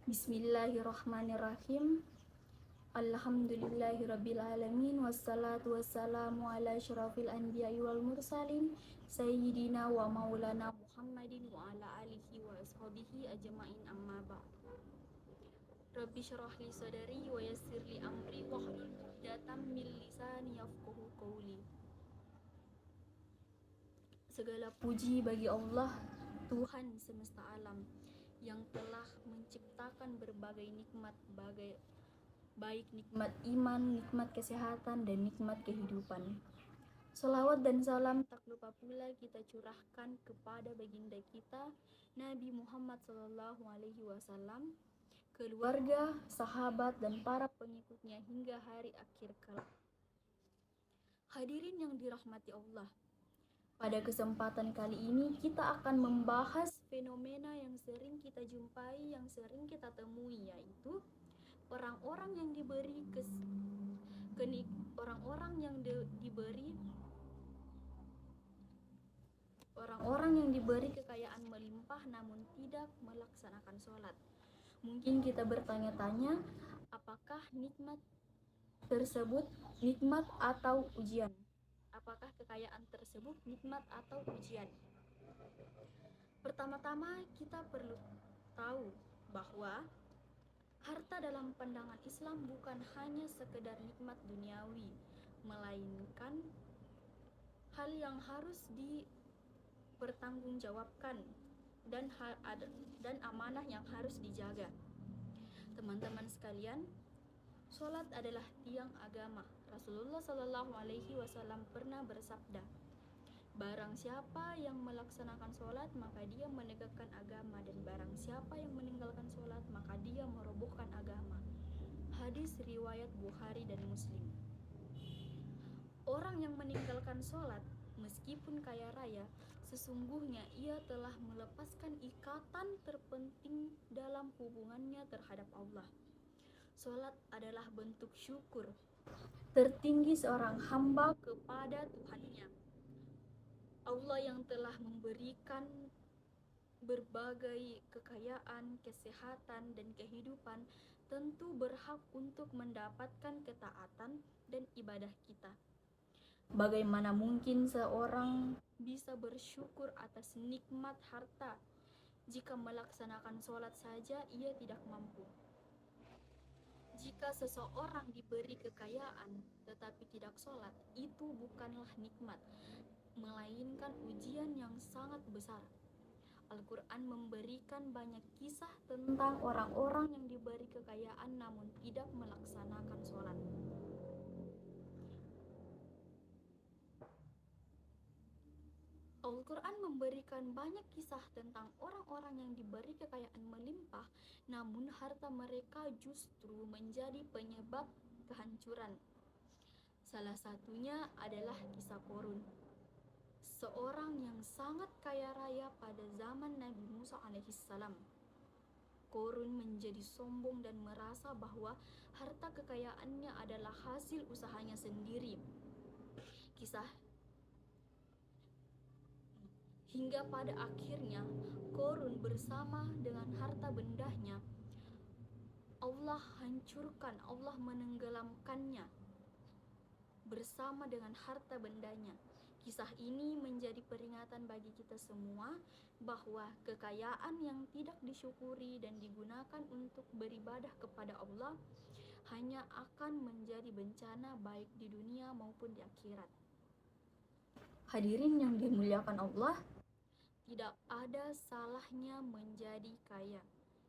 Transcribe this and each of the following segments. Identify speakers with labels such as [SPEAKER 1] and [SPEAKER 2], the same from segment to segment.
[SPEAKER 1] Bismillahirrahmanirrahim. Alhamdulillahirabbil alamin wassalatu wassalamu ala asyrafil anbiya'i wal mursalin sayyidina wa maulana Muhammadin wa ala alihi wa ashabihi ajmain amma ba'd. Rabbi syrah li sadari wa yassir li amri wahlul 'uqdatam min lisani yafqahu qawli. Segala puji bagi Allah, Tuhan semesta alam, yang telah menciptakan berbagai nikmat, baik nikmat iman, nikmat kesehatan, dan nikmat kehidupan. Salawat dan salam tak lupa pula kita curahkan kepada baginda kita Nabi Muhammad SAW, keluarga, sahabat, dan para pengikutnya hingga hari akhir kelak. Hadirin yang dirahmati Allah, pada kesempatan kali ini kita akan membahas fenomena yang sering kita jumpai, yang sering kita temui, yaitu orang-orang yang diberi kekayaan melimpah namun tidak melaksanakan sholat. Mungkin kita bertanya-tanya, apakah nikmat tersebut nikmat atau ujian? Apakah kekayaan tersebut nikmat atau ujian? Pertama-tama kita perlu tahu bahwa harta dalam pandangan Islam bukan hanya sekedar nikmat duniawi, melainkan hal yang harus dipertanggungjawabkan dan amanah yang harus dijaga. Teman-teman sekalian, sholat adalah tiang agama. Rasulullah SAW pernah bersabda, barang siapa yang melaksanakan sholat maka dia menegakkan agama, dan barang siapa yang meninggalkan sholat maka dia merobohkan agama. Hadis riwayat Bukhari dan Muslim. Orang yang meninggalkan sholat meskipun kaya raya, sesungguhnya ia telah melepaskan ikatan terpenting dalam hubungannya terhadap Allah. Sholat adalah bentuk syukur tertinggi seorang hamba kepada Tuhannya. Allah yang telah memberikan berbagai kekayaan, kesehatan, dan kehidupan tentu berhak untuk mendapatkan ketaatan dan ibadah kita. Bagaimana mungkin seorang bisa bersyukur atas nikmat harta jika melaksanakan sholat saja ia tidak mampu? Jika seseorang diberi kekayaan tetapi tidak sholat, itu bukanlah nikmat, melainkan ujian yang sangat besar. Al-Quran memberikan banyak kisah tentang orang-orang yang diberi kekayaan namun tidak melaksanakan sholat. Al-Quran memberikan banyak kisah tentang orang-orang yang diberi kekayaan melimpah, namun harta mereka justru menjadi penyebab kehancuran. Salah satunya adalah kisah Qorun, seorang yang sangat kaya raya pada zaman Nabi Musa alaihissalam. Qorun menjadi sombong dan merasa bahwa harta kekayaannya adalah hasil usahanya sendiri. Hingga pada akhirnya Qorun bersama dengan harta bendanya Allah hancurkan, Allah menenggelamkannya bersama dengan harta bendanya. Kisah ini menjadi peringatan bagi kita semua bahwa kekayaan yang tidak disyukuri dan digunakan untuk beribadah kepada Allah hanya akan menjadi bencana baik di dunia maupun di akhirat. Hadirin yang dimuliakan Allah, tidak ada salahnya menjadi kaya.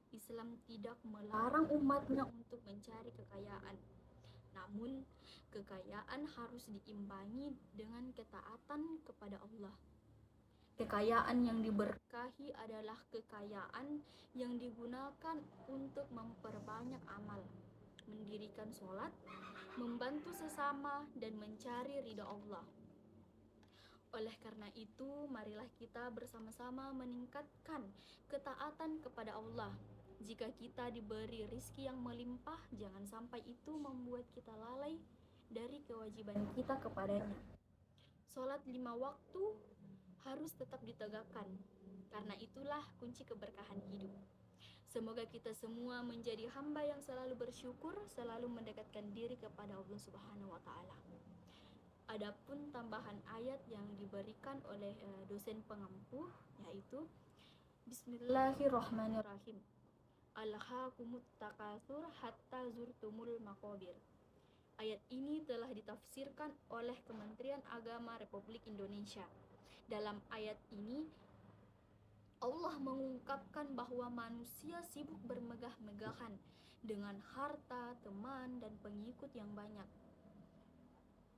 [SPEAKER 1] Islam tidak melarang umatnya untuk mencari kekayaan. Namun, kekayaan harus diimbangi dengan ketaatan kepada Allah. Kekayaan yang diberkahi adalah kekayaan yang digunakan untuk memperbanyak amal, mendirikan sholat, membantu sesama, dan mencari ridha Allah. Oleh karena itu, marilah kita bersama-sama meningkatkan ketaatan kepada Allah. Jika kita diberi rizki yang melimpah, jangan sampai itu membuat kita lalai dari kewajiban kita kepadanya. Sholat 5 waktu harus tetap ditegakkan, karena itulah kunci keberkahan hidup. Semoga kita semua menjadi hamba yang selalu bersyukur, selalu mendekatkan diri kepada Allah Subhanahu wa taala. Adapun tambahan ayat yang diberikan oleh dosen pengampu yaitu Bismillahirrahmanirrahim. Alhaakumut takatsur hatta zurtumul maqabir. Ayat ini telah ditafsirkan oleh Kementerian Agama Republik Indonesia. Dalam ayat ini Allah mengungkapkan bahwa manusia sibuk bermegah-megahan dengan harta, teman, dan pengikut yang banyak,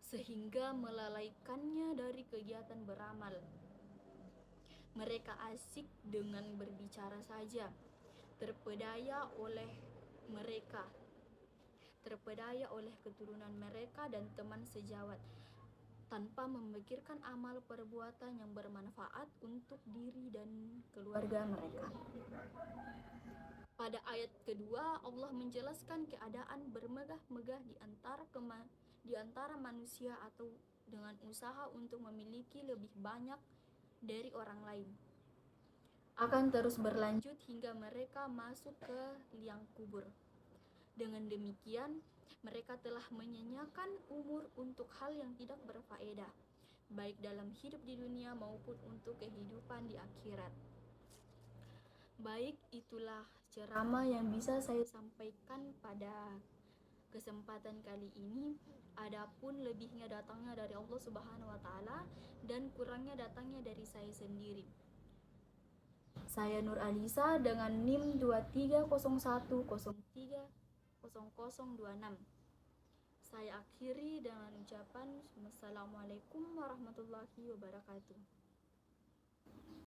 [SPEAKER 1] sehingga melalaikannya dari kegiatan beramal. Mereka asik dengan berbicara saja, terpedaya oleh keturunan mereka dan teman sejawat, tanpa memikirkan amal perbuatan yang bermanfaat untuk diri dan keluarga mereka. Pada ayat kedua, Allah menjelaskan keadaan bermegah-megah di antara manusia atau dengan usaha untuk memiliki lebih banyak dari orang lain akan terus berlanjut hingga mereka masuk ke liang kubur. Dengan demikian, mereka telah menyanyiakan umur untuk hal yang tidak berfaedah, baik dalam hidup di dunia maupun untuk kehidupan di akhirat. Baik, itulah ceramah yang bisa saya sampaikan pada kesempatan kali ini. Adapun lebihnya datangnya dari Allah Subhanahu wa taala dan kurangnya datangnya dari saya sendiri. Saya Nur Alisa dengan NIM 2301030026. Saya akhiri dengan ucapan Wassalamualaikum warahmatullahi wabarakatuh.